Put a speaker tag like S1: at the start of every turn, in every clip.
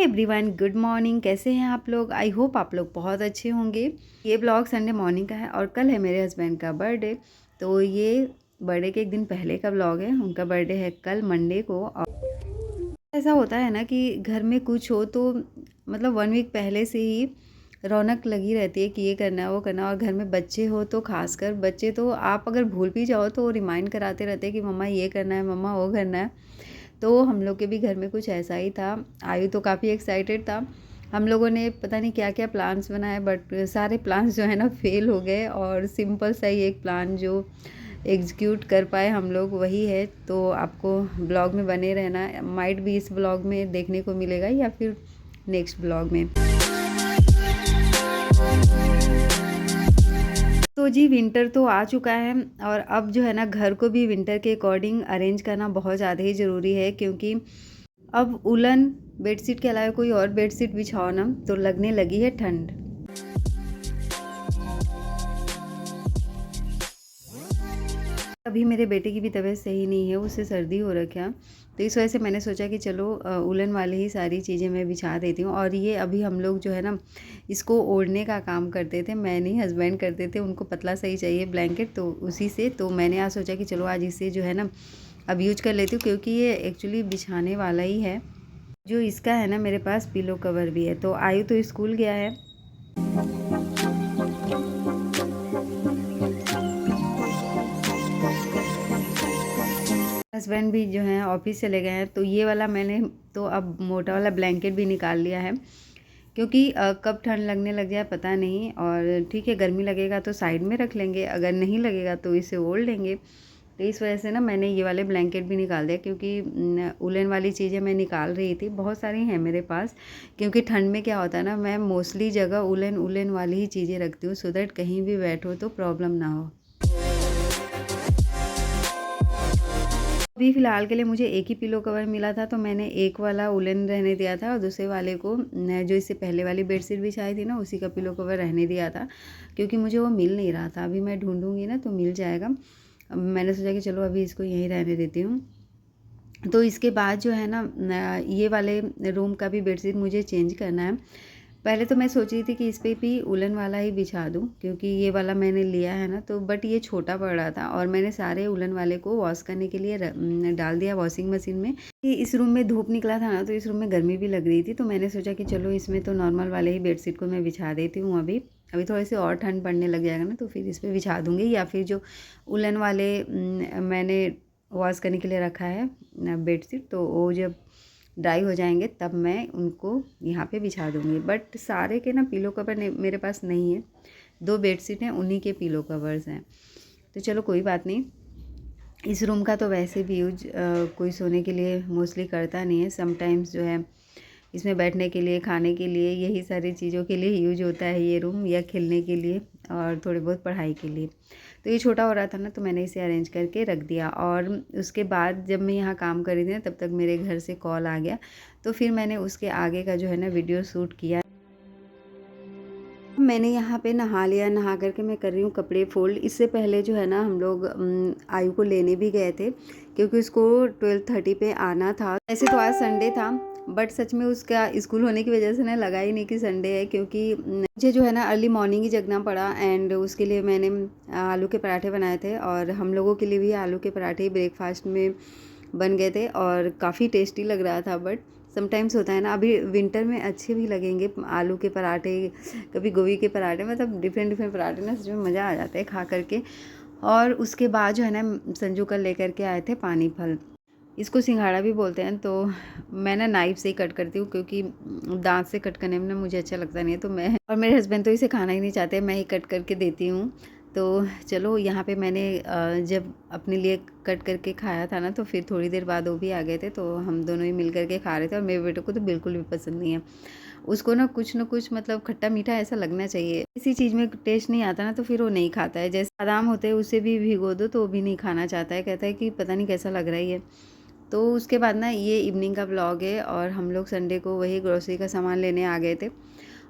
S1: Everyone, good morning. कैसे हैं आप लोग? आई होप आप लोग बहुत अच्छे होंगे। ये ब्लॉग संडे मॉर्निंग का है और कल है मेरे हस्बैंड का बर्थडे। तो ये बर्थडे के एक दिन पहले का ब्लॉग है। उनका बर्थडे है कल मंडे को। और ऐसा होता है ना कि घर में कुछ हो तो मतलब 1 वीक पहले से ही रौनक लगी रहती है कि ये करना है वो करना है। और घर में बच्चे हो तो खासकर बच्चे तो आप अगर भूल भी जाओ तो रिमाइंड कराते रहते हैं कि मम्मा ये करना है, मम्मा वो करना है। तो हम लोग के भी घर में कुछ ऐसा ही था। आयु तो काफ़ी एक्साइटेड था। हम लोगों ने पता नहीं क्या क्या प्लान्स बनाए, बट सारे प्लान्स जो है ना फेल हो गए। और सिंपल सा ही एक प्लान जो एग्जीक्यूट कर पाए हम लोग वही है। तो आपको ब्लॉग में बने रहना। माइट भी इस ब्लॉग में देखने को मिलेगा या फिर नेक्स्ट ब्लॉग में। तो जी विंटर तो आ चुका है और अब जो है ना घर को भी विंटर के अकॉर्डिंग अरेंज करना बहुत ज़्यादा ही ज़रूरी है, क्योंकि अब उलन बेडशीट के अलावा कोई और बेडशीट बिछाओ ना तो लगने लगी है ठंड। अभी मेरे बेटे की भी तबीयत सही नहीं है, उसे सर्दी हो रखा है। तो इस वजह से मैंने सोचा कि चलो उलन वाली ही सारी चीज़ें मैं बिछा देती हूँ। और ये अभी हम लोग जो है ना इसको ओढ़ने का काम करते थे, मैं नहीं हस्बैंड करते थे। उनको पतला सही चाहिए ब्लैंकेट, तो उसी से तो मैंने आज सोचा कि चलो आज इसे जो है ना अब यूज कर लेती हूँ, क्योंकि ये एक्चुअली बिछाने वाला ही है। जो इसका है ना मेरे पास पिलो कवर भी है। तो आयु तो स्कूल गया है। हस्बैंड भी जो हैं ऑफिस चले गए हैं। तो ये वाला मैंने तो अब मोटा वाला ब्लैंकेट भी निकाल लिया है, क्योंकि कब ठंड लगने लग जाए पता नहीं। और ठीक है, गर्मी लगेगा तो साइड में रख लेंगे, अगर नहीं लगेगा तो इसे ओढ़ लेंगे। तो इस वजह से ना मैंने ये वाले ब्लैंकेट भी निकाल दिया, क्योंकि उलन वाली चीज़ें मैं निकाल रही थी, बहुत सारी हैं मेरे पास। क्योंकि ठंड में क्या होता है ना, मैं मोस्टली जगह उलन वाली ही चीज़ें रखती हूँ, सो दैट कहीं भी बैठो तो प्रॉब्लम ना हो। अभी फ़िलहाल के लिए मुझे एक ही पिलो कवर मिला था, तो मैंने एक वाला उलन रहने दिया था और दूसरे वाले को जो इससे पहले वाली बेडशीट बिछाई थी ना उसी का पिलो कवर रहने दिया था, क्योंकि मुझे वो मिल नहीं रहा था। अभी मैं ढूंढूंगी ना तो मिल जाएगा। मैंने सोचा कि चलो अभी इसको यहीं रहने देती हूँ। तो इसके बाद जो है ना ये वाले रूम का भी बेडशीट मुझे चेंज करना है। पहले तो मैं सोच रही थी कि इस पे भी उलन वाला ही बिछा दूं, क्योंकि ये वाला मैंने लिया है ना, तो बट ये छोटा पड़ रहा था और मैंने सारे उलन वाले को वॉश करने के लिए डाल दिया वॉशिंग मशीन में। कि इस रूम में धूप निकला था ना, तो इस रूम में गर्मी भी लग रही थी, तो मैंने सोचा कि चलो इसमें तो नॉर्मल वाले ही बेडशीट को मैं बिछा देती हूँ। अभी अभी थोड़ी सी और ठंड पड़ने लग जाएगा ना, तो फिर इस पर बिछा दूँगी। या फिर जो उलन वाले मैंने वॉश करने के लिए रखा है बेडशीट, तो वो जब ड्राई हो जाएंगे तब मैं उनको यहाँ पे बिछा दूँगी। बट सारे के ना पिलो कवर मेरे पास नहीं है। 2 बेडशीट हैं, उन्हीं के पिलो कवर्स हैं। तो चलो कोई बात नहीं। इस रूम का तो वैसे भी यूज कोई सोने के लिए मोस्टली करता नहीं है। समटाइम्स जो है इसमें बैठने के लिए, खाने के लिए, यही सारी चीज़ों के लिए यूज होता है ये रूम, या खेलने के लिए और थोड़ी बहुत पढ़ाई के लिए। तो ये छोटा हो रहा था ना, तो मैंने इसे अरेंज करके रख दिया। और उसके बाद जब मैं यहाँ काम कर रही थी ना, तब तक मेरे घर से कॉल आ गया, तो फिर मैंने उसके आगे का जो है ना वीडियो शूट किया। मैंने यहाँ पे नहा लिया, नहा करके मैं कर रही हूँ कपड़े फोल्ड। इससे पहले जो है ना हम लोग आयु को लेने भी गए थे, क्योंकि उसको 12:30 पे आना था। ऐसे तो आज संडे था, बट सच में उसका स्कूल होने की वजह से ना लगा ही नहीं कि संडे है, क्योंकि मुझे जो है ना अर्ली मॉर्निंग ही जगना पड़ा। एंड उसके लिए मैंने आलू के पराठे बनाए थे, और हम लोगों के लिए भी आलू के पराठे ब्रेकफास्ट में बन गए थे और काफ़ी टेस्टी लग रहा था। बट समटाइम्स होता है ना, अभी विंटर में अच्छे भी लगेंगे आलू के पराठे, कभी गोभी के पराठे, मतलब डिफरेंट डिफरेंट पराठे ना, सच में मज़ा आ जाता है खा करके। और उसके बाद जो है ना संजू कल लेकर के आए थे पानी फल, इसको सिंघाड़ा भी बोलते हैं। तो मैं ना नाइफ से ही कट करती हूँ, क्योंकि दांत से कट करने में ना मुझे अच्छा लगता नहीं है। तो मैं और मेरे हस्बैंड तो इसे खाना ही नहीं चाहते, मैं ही कट करके देती हूँ। तो चलो यहाँ पे मैंने जब अपने लिए कट करके खाया था ना, तो फिर थोड़ी देर बाद वो भी आ गए थे, तो हम दोनों ही मिल करके खा रहे थे। और मेरे बेटे को तो बिल्कुल भी पसंद नहीं है। उसको ना कुछ मतलब खट्टा मीठा ऐसा लगना चाहिए। किसी चीज़ में टेस्ट नहीं आता ना, तो फिर वो नहीं खाता है। जैसे बादाम होते हैं, उसे भी भिगो दो तो वो भी नहीं खाना चाहता है, कहता है कि पता नहीं कैसा लग रहा है ये। तो उसके बाद ना ये इवनिंग का व्लॉग है, और हम लोग संडे को वही ग्रोसरी का सामान लेने आ गए थे।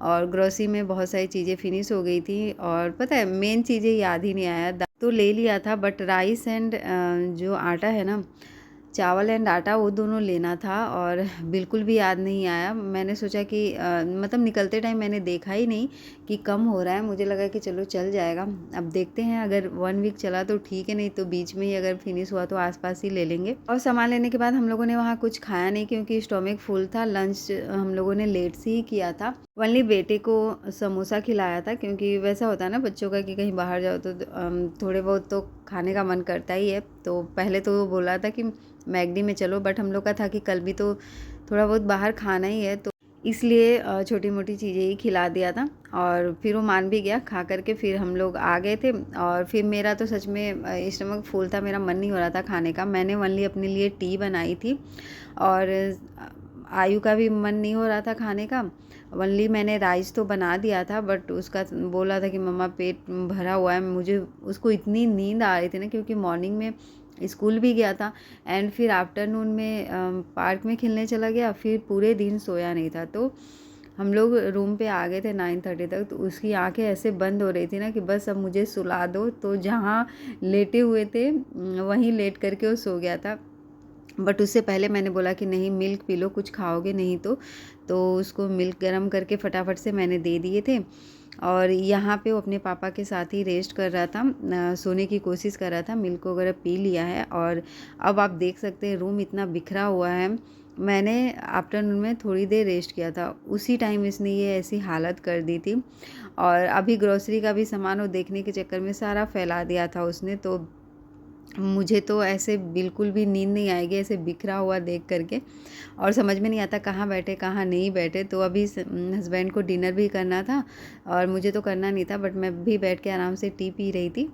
S1: और ग्रोसरी में बहुत सारी चीज़ें फिनिश हो गई थी, और पता है मेन चीज़ें याद ही नहीं आया। तो ले लिया था, बट राइस एंड जो आटा है ना, चावल एंड आटा वो दोनों लेना था और बिल्कुल भी याद नहीं आया। मैंने सोचा कि मतलब निकलते टाइम मैंने देखा ही नहीं कि कम हो रहा है, मुझे लगा कि चलो चल जाएगा। अब देखते हैं, अगर 1 वीक चला तो ठीक है, नहीं तो बीच में ही अगर फिनिश हुआ तो आसपास ही ले लेंगे। और सामान लेने के बाद हम लोगों ने वहाँ कुछ खाया नहीं क्योंकि स्टोमक फुल था। लंच हम लोगों ने लेट से ही किया था। ओनली बेटे को समोसा खिलाया था क्योंकि वैसा होता है ना बच्चों का कि कहीं बाहर जाओ तो थोड़े बहुत तो खाने का मन करता ही है। तो पहले तो वो बोला था कि मैगडी में चलो, बट हम लोग का था कि कल भी तो थोड़ा बहुत बाहर खाना ही है, तो इसलिए छोटी मोटी चीज़ें ही खिला दिया था। और फिर वो मान भी गया, खा करके फिर हम लोग आ गए थे। और फिर मेरा तो सच में स्टमक फुल था, मेरा मन नहीं हो रहा था खाने का। मैंने ओनली अपने लिए टी बनाई थी और आयु का भी मन नहीं हो रहा था खाने का। ओनली मैंने राइस तो बना दिया था, बट उसका बोला था कि मम्मा पेट भरा हुआ है। मुझे उसको इतनी नींद आ रही थी ना, क्योंकि मॉर्निंग में स्कूल भी गया था एंड फिर आफ्टरनून में पार्क में खेलने चला गया, फिर पूरे दिन सोया नहीं था। तो हम लोग रूम पे आ गए थे 9:30 तक, तो उसकी आंखें ऐसे बंद हो रही थी ना कि बस अब मुझे सुला दो। तो जहाँ लेटे हुए थे वहीं लेट करके वो सो गया था। बट उससे पहले मैंने बोला कि नहीं, मिल्क पी लो, कुछ खाओगे नहीं तो उसको मिल्क गर्म करके फटाफट से मैंने दे दिए थे। और यहाँ पे वो अपने पापा के साथ ही रेस्ट कर रहा था, सोने की कोशिश कर रहा था। मिल्क वगैरह पी लिया है और अब आप देख सकते हैं रूम इतना बिखरा हुआ है। मैंने आफ्टरनून में थोड़ी देर रेस्ट किया था, उसी टाइम इसने ये ऐसी हालत कर दी थी। और अभी ग्रोसरी का भी सामान वो देखने के चक्कर में सारा फैला दिया था उसने। तो मुझे तो ऐसे बिल्कुल भी नींद नहीं आएगी ऐसे बिखरा हुआ देख करके, और समझ में नहीं आता कहाँ बैठे कहाँ नहीं बैठे। तो अभी हस्बैंड को डिनर भी करना था और मुझे तो करना नहीं था, बट मैं भी बैठ के आराम से टी पी रही थी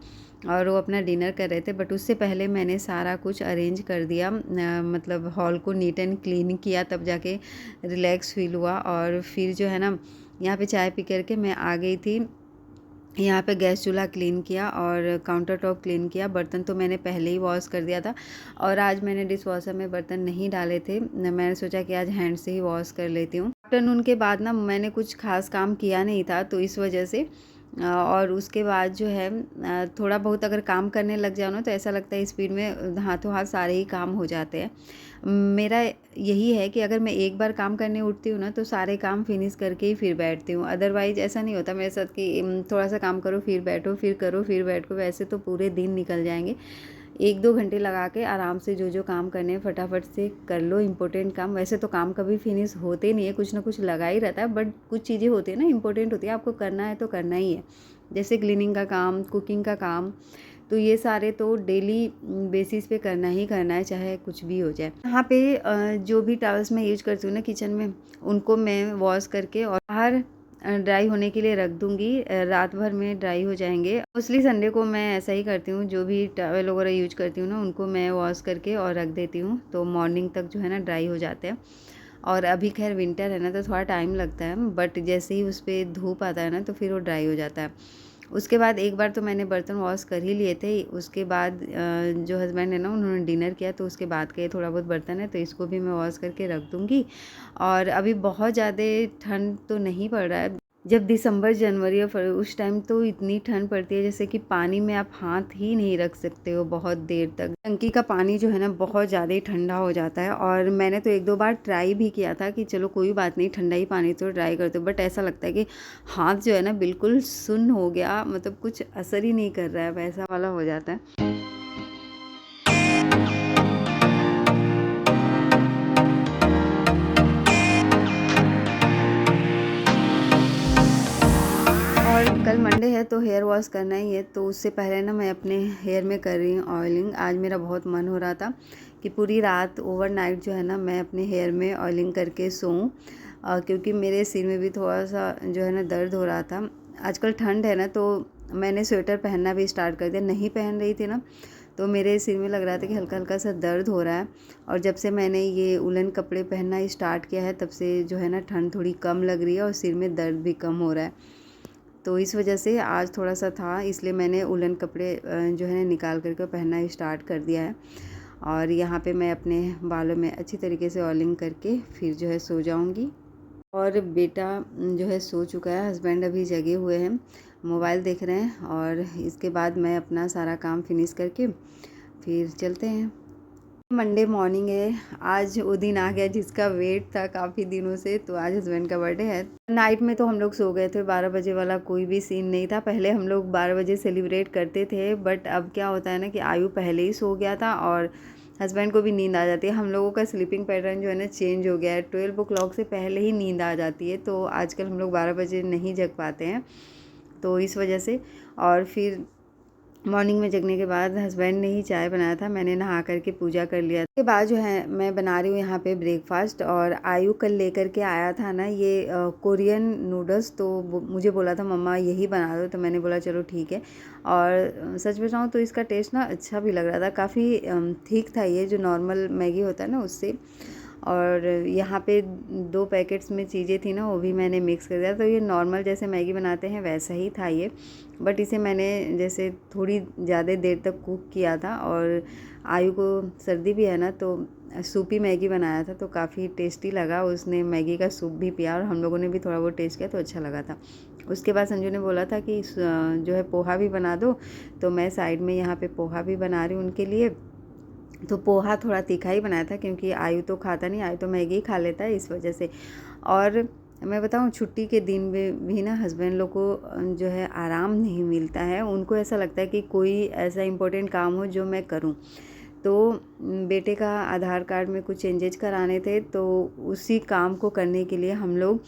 S1: और वो अपना डिनर कर रहे थे। बट उससे पहले मैंने सारा कुछ अरेंज कर दिया, मतलब हॉल को नीट एंड क्लीन किया, तब जाके रिलैक्स फील हुआ। और फिर जो है ना, यहाँ पे चाय पी करके मैं आ गई थी। यहाँ पे गैस चूल्हा क्लीन किया और काउंटर टॉप क्लीन किया। बर्तन तो मैंने पहले ही वॉश कर दिया था और आज मैंने डिश वॉशर में बर्तन नहीं डाले थे। मैंने सोचा कि आज हैंड से ही वॉश कर लेती हूँ। आफ्टरनून के बाद ना मैंने कुछ खास काम किया नहीं था, तो इस वजह से और उसके बाद जो है थोड़ा बहुत अगर काम करने लग जाओ ना तो ऐसा लगता है स्पीड में हाथों हाथ सारे ही काम हो जाते हैं। मेरा यही है कि अगर मैं एक बार काम करने उठती हूँ ना तो सारे काम फिनिश करके ही फिर बैठती हूँ। अदरवाइज ऐसा नहीं होता मेरे साथ कि थोड़ा सा काम करो फिर बैठो, फिर करो फिर बैठो, वैसे तो पूरे दिन निकल जाएंगे। 1-2 घंटे लगा के आराम से जो जो काम करने हैं फटाफट से कर लो, इम्पोर्टेंट काम। वैसे तो काम कभी फिनिश होते नहीं है, कुछ ना कुछ लगा ही रहता है, बट कुछ चीज़ें होती है ना इम्पोर्टेंट होती है, आपको करना है तो करना ही है। जैसे क्लीनिंग का काम, कुकिंग का काम, तो ये सारे तो डेली बेसिस पे करना ही करना है, चाहे कुछ भी हो जाए। यहाँ पे जो भी टॉवल्स मैं यूज करती हूँ ना किचन में, उनको मैं वॉश करके और बाहर ड्राई होने के लिए रख दूँगी। रात भर में ड्राई हो जाएंगे। मोस्टली संडे को मैं ऐसा ही करती हूँ, जो भी टॉवल वगैरह यूज करती हूँ ना उनको मैं वॉश करके और रख देती हूँ, तो मॉर्निंग तक जो है ना ड्राई हो जाते हैं। और अभी खैर विंटर है ना तो थोड़ा टाइम लगता है, बट जैसे ही उस पर धूप आता है ना तो फिर वो ड्राई हो जाता है। उसके बाद एक बार तो मैंने बर्तन वॉश कर ही लिए थे। उसके बाद जो हस्बैंड है ना उन्होंने डिनर किया, तो उसके बाद के थोड़ा बहुत बर्तन है तो इसको भी मैं वॉश करके रख दूँगी। और अभी बहुत ज़्यादा ठंड तो नहीं पड़ रहा है। जब दिसंबर, जनवरी और फरवरी उस टाइम तो इतनी ठंड पड़ती है जैसे कि पानी में आप हाथ ही नहीं रख सकते हो बहुत देर तक। टंकी का पानी जो है ना बहुत ज़्यादा ही ठंडा हो जाता है। और मैंने तो 1-2 बार ट्राई भी किया था कि चलो कोई बात नहीं, ठंडा ही पानी तो ट्राई करते हो, बट ऐसा लगता है कि हाथ जो है ना बिल्कुल सुन्न हो गया, मतलब कुछ असर ही नहीं कर रहा है, वैसा वाला हो जाता है। और कल मंडे है तो हेयर वॉश करना ही है, तो उससे पहले ना मैं अपने हेयर में कर रही हूँ ऑयलिंग। आज मेरा बहुत मन हो रहा था कि पूरी रात ओवरनाइट जो है ना मैं अपने हेयर में ऑयलिंग करके सोऊं, क्योंकि मेरे सिर में भी थोड़ा सा जो है ना दर्द हो रहा था। आजकल ठंड है ना तो मैंने स्वेटर पहनना भी स्टार्ट कर दिया। नहीं पहन रही थी ना तो मेरे सिर में लग रहा था कि हल्का हल्का सा दर्द हो रहा है। और जब से मैंने ये उलन कपड़े पहनना स्टार्ट किया है तब से जो है ना ठंड थोड़ी कम लग रही है और सिर में दर्द भी कम हो रहा है। तो इस वजह से आज थोड़ा सा था, इसलिए मैंने उलन कपड़े जो है ना निकाल करके पहनना स्टार्ट कर दिया है। और यहाँ पे मैं अपने बालों में अच्छी तरीके से ऑयलिंग करके फिर जो है सो जाऊँगी। और बेटा जो है सो चुका है, हस्बैंड अभी जगे हुए हैं, मोबाइल देख रहे हैं। और इसके बाद मैं अपना सारा काम फिनिश करके फिर चलते हैं। मंडे मॉर्निंग है। आज वो दिन आ गया जिसका वेट था काफ़ी दिनों से। तो आज हस्बैंड का बर्थडे है। नाइट में तो हम लोग सो गए थे, 12 बजे वाला कोई भी सीन नहीं था। पहले हम लोग 12 बजे सेलिब्रेट करते थे, बट अब क्या होता है ना कि आयु पहले ही सो गया था और हस्बैंड को भी नींद आ जाती है। हम लोगों का स्लीपिंग पैटर्न जो है ना चेंज हो गया है। 12 o'clock से पहले ही नींद आ जाती है, तो आजकल हम लोग 12 बजे नहीं जग पाते हैं, तो इस वजह से। और फिर मॉर्निंग में जगने के बाद हस्बैंड ने ही चाय बनाया था, मैंने नहा करके पूजा कर लिया। उसके बाद जो है मैं बना रही हूँ यहाँ पे ब्रेकफास्ट। और आयु कल लेकर के आया था ना ये कोरियन नूडल्स, तो मुझे बोला था मम्मा यही बना दो, तो मैंने बोला चलो ठीक है। और सच बताऊँ तो इसका टेस्ट ना अच्छा भी लग रहा था, काफ़ी ठीक था ये जो नॉर्मल मैगी होता है ना उससे। और यहाँ पे 2 पैकेट्स में चीज़ें थी ना, वो भी मैंने मिक्स कर दिया। तो ये नॉर्मल जैसे मैगी बनाते हैं वैसा ही था ये, बट इसे मैंने जैसे थोड़ी ज़्यादा देर तक कुक किया था। और आयु को सर्दी भी है ना, तो सूपी मैगी बनाया था, तो काफ़ी टेस्टी लगा। उसने मैगी का सूप भी पिया और हम लोगों ने भी थोड़ा बहुत टेस्ट किया, तो अच्छा लगा था। उसके बाद संजू ने बोला था कि जो है पोहा भी बना दो, तो मैं साइड में यहाँ पे पोहा भी बना रही हूँ उनके लिए। तो पोहा थोड़ा तीखा ही बनाया था क्योंकि आयु तो खाता नहीं, आयु तो मैगी ही खा लेता है, इस वजह से। और मैं बताऊं छुट्टी के दिन में भी ना हस्बैंड लोग को जो है आराम नहीं मिलता है। उनको ऐसा लगता है कि कोई ऐसा इम्पोर्टेंट काम हो जो मैं करूं। तो बेटे का आधार कार्ड में कुछ चेंजेज कराने थे, तो उसी काम को करने के लिए हम लोग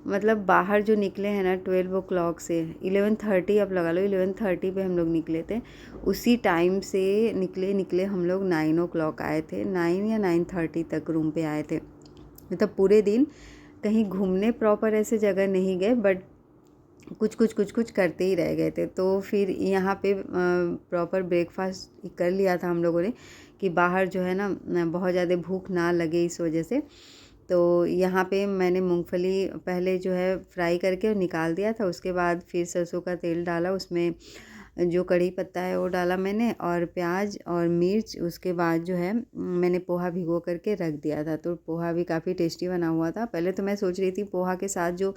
S1: मतलब बाहर जो निकले हैं ना 12 o'clock से 11:30, अब लगा लो 11:30 पे हम लोग निकले थे। उसी टाइम से निकले हम लोग 9 o'clock आए थे, 9 या 9:30 तक रूम पे आए थे। मतलब पूरे दिन कहीं घूमने प्रॉपर ऐसे जगह नहीं गए, बट कुछ करते ही रह गए थे। तो फिर यहाँ पे प्रॉपर ब्रेकफास्ट कर लिया था हम लोगों ने कि बाहर जो है ना बहुत ज़्यादा भूख ना लगे, इस वजह से। तो यहाँ पे मैंने मूंगफली पहले जो है फ्राई करके और निकाल दिया था। उसके बाद फिर सरसों का तेल डाला, उसमें जो कड़ी पत्ता है वो डाला मैंने, और प्याज और मिर्च। उसके बाद जो है मैंने पोहा भिगो करके रख दिया था, तो पोहा भी काफ़ी टेस्टी बना हुआ था। पहले तो मैं सोच रही थी पोहा के साथ जो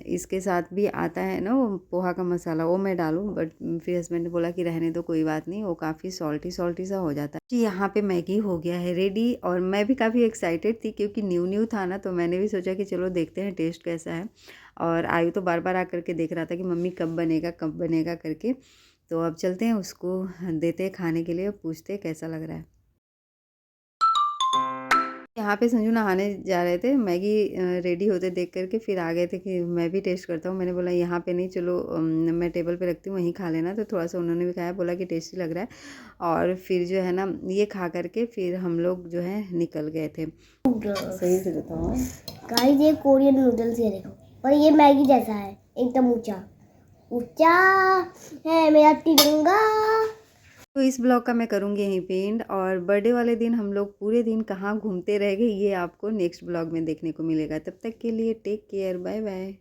S1: इसके साथ भी आता है ना वो पोहा का मसाला, वो मैं डालूं, बट फिर हस्बैंड ने बोला कि रहने दो, कोई बात नहीं, वो काफ़ी सॉल्टी सॉल्टी सा हो जाता है जी। यहाँ पे मैगी हो गया है रेडी, और मैं भी काफ़ी एक्साइटेड थी क्योंकि न्यू न्यू था ना, तो मैंने भी सोचा कि चलो देखते हैं टेस्ट कैसा है। और आयु तो बार बार आकर के देख रहा था कि मम्मी कब बनेगा करके। तो अब चलते हैं उसको देते हैं खाने के लिए, पूछते हैं कैसा लग रहा है। यहाँ पे संजू नहाने जा रहे थे, मैगी रेडी होते देख करके फिर आ गए थे कि मैं भी टेस्ट करता हूँ। मैंने बोला यहाँ पे नहीं, चलो मैं टेबल पे रखती हूँ, वहीं खा लेना। तो थोड़ा सा उन्होंने भी खाया, बोला कि टेस्टी लग रहा है। और फिर जो है ना ये खा करके फिर हम लोग जो है निकल गए थे। सही से बताओ
S2: गाइस, ये कोरियन नूडल्स ये देखो, और ये मैगी जैसा है, एकदम ऊंचा ऊंचा है मेरा तिरंगा।
S1: तो इस ब्लॉग का मैं करूँगी यहीं पे एंड। और बर्थडे वाले दिन हम लोग पूरे दिन कहाँ घूमते रह गए, ये आपको नेक्स्ट ब्लॉग में देखने को मिलेगा। तब तक के लिए टेक केयर, बाय बाय।